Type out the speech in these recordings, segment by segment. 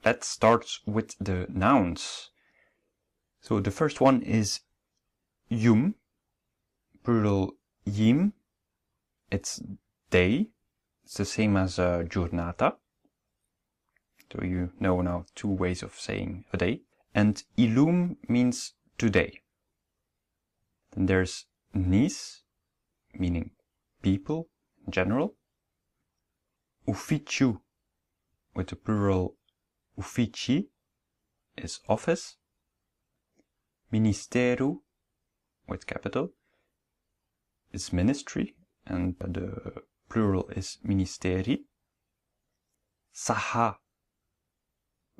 let's start with the nouns. So the first one is yum, plural yim. It's day. It's the same as giornata. So you know now two ways of saying a day. And ilum means today. Then there's nis, meaning people in general. Ufficiu, with the plural uffici, is office. Ministeru, with capital, is ministry, and the plural is ministeri. Saha,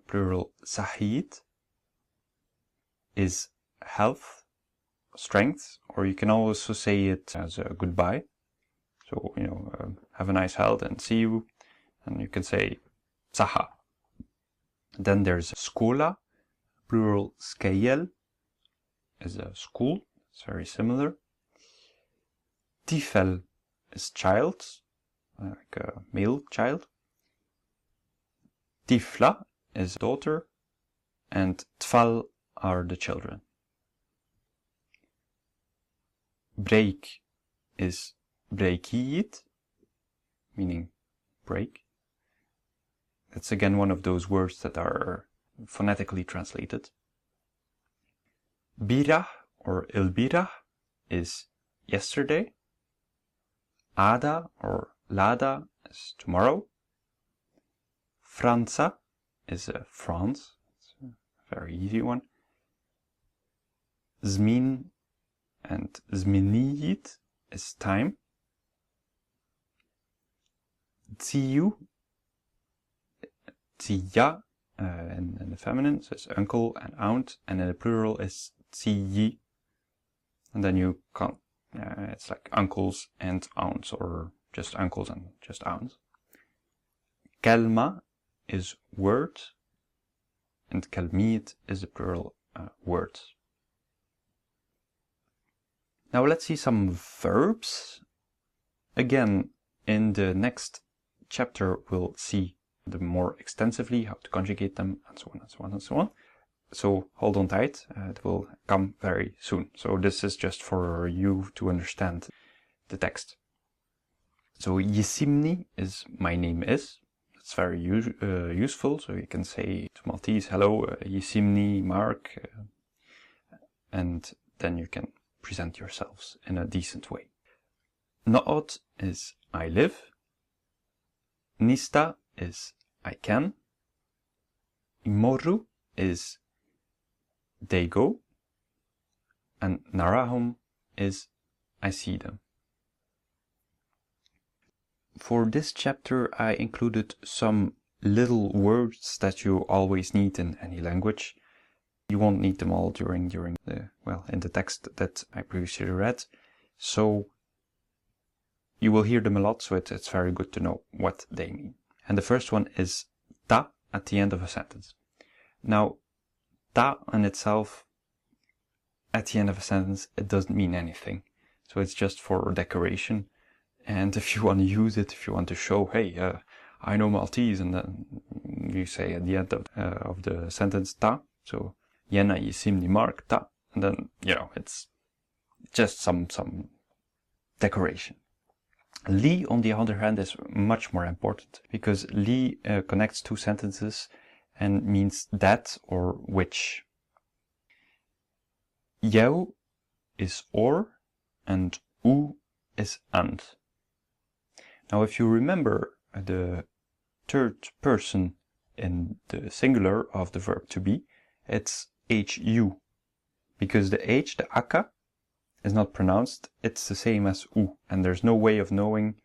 plural sahid, is health, strength, or you can also say it as a goodbye. So, have a nice health and see you, and you can say saha. Then there's skola, plural skeiel, is a school. It's very similar. Tifel is child, like a male child. Tifla is daughter, and tfal are the children. Break is brekiit, meaning break. It's again one of those words that are phonetically translated. Birah or ilbirah is yesterday. Ada or lada is tomorrow. Franza is France. It's a very easy one. Zmin and zminiit is time. Tsiyu, tsiya in the feminine, so it's uncle and aunt, and in the plural is tsiyi. And then you can't, it's like uncles and aunts, or just uncles and just aunts. Kalma is word, and kalmiit is the plural word. Now let's see some verbs. Again, in the next chapter we'll see them more extensively, how to conjugate them, and so on and so on and so on. So hold on tight, it will come very soon. So this is just for you to understand the text. So Yisimni is my name is. It's very useful, so you can say to Maltese, hello, Yisimni Mark, and then you can present yourselves in a decent way. No'ot is I live. Nista is I can. Imoru is they go. And narahum is I see them. For this chapter I included some little words that you always need in any language. You won't need them all during the, in the text that I previously read. So you will hear them a lot, so it's very good to know what they mean. And the first one is ta at the end of a sentence. Now, ta in itself, at the end of a sentence, it doesn't mean anything. So it's just for decoration. And if you want to use it, if you want to show, hey, I know Maltese, and then you say at the end of the sentence ta, so Jena Yisimni Mark ta, and then, it's just some decoration. Li, on the other hand, is much more important, because li connects two sentences and means that or which. Jou is or, and u is and. Now, if you remember the third person in the singular of the verb to be, it's hu, because the h, the aka, is not pronounced. It's the same as u, and there's no way of knowing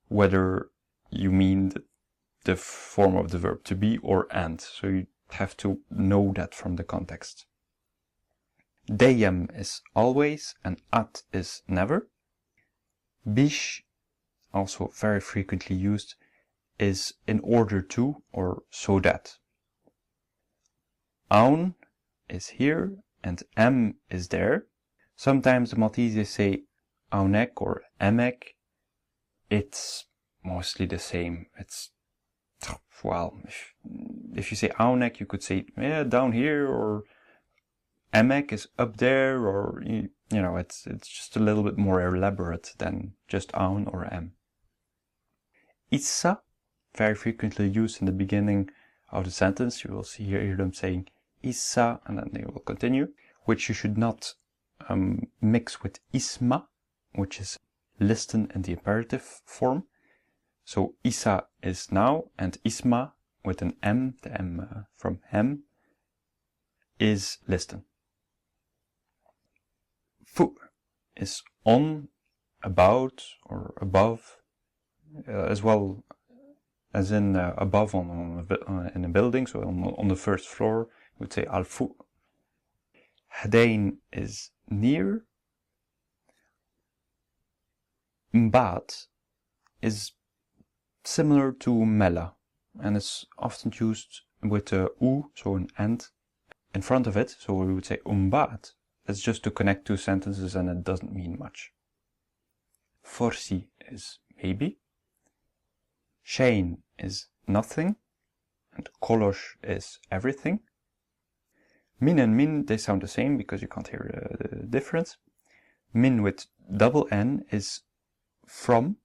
whether you mean the form of the verb to be or and, so you have to know that from the context. Deyem is always, and at is never. Bish, also very frequently used, is in order to, or so that. Aun is here, and em is there. Sometimes the Maltese say aunek or emek. It's mostly the same. It's, if you say Aunek, you could say, yeah, down here, or Emek is up there, or, you know, it's just a little bit more elaborate than just Aun or Em. Issa, very frequently used in the beginning of the sentence. You will hear them saying Issa, and then they will continue, which you should not mix with Isma, which is listen in the imperative form. So Issa is now, and Isma with an M, the M from hem, is listen. Fu is on, about, or above, as well as in above in a building, so on the first floor, you would say al fu. Hadain is near. Mbat is similar to mela, and it's often used with a u, so an and, in front of it, so we would say umbat. It's just to connect two sentences, and it doesn't mean much. Forsi is maybe. Shane is nothing, and kolosh is everything. Min and min, they sound the same because you can't hear the difference. Min with double N is from,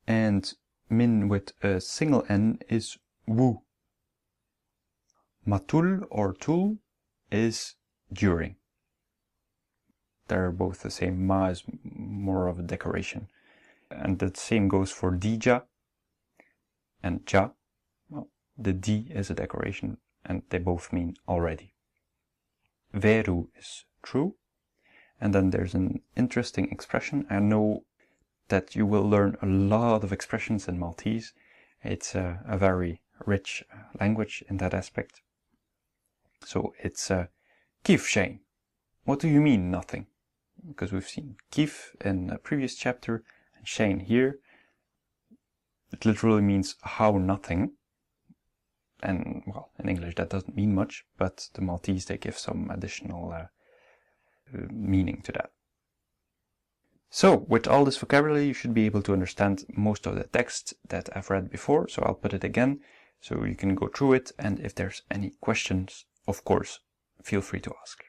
and min with a single N is wu. Matul or tul is during. They're both the same. Ma is more of a decoration. And the same goes for dija and ja. Well, the di is a decoration, and they both mean already. Veru is true. And then there's an interesting expression. I know that you will learn a lot of expressions in Maltese. It's a very rich language in that aspect. So it's kif shane. What do you mean nothing? Because we've seen kif in a previous chapter and shane here. It literally means how nothing. And well, in English that doesn't mean much, but the Maltese, they give some additional meaning to that. So with all this vocabulary, you should be able to understand most of the text that I've read before. So I'll put it again so you can go through it, and if there's any questions, of course, feel free to ask.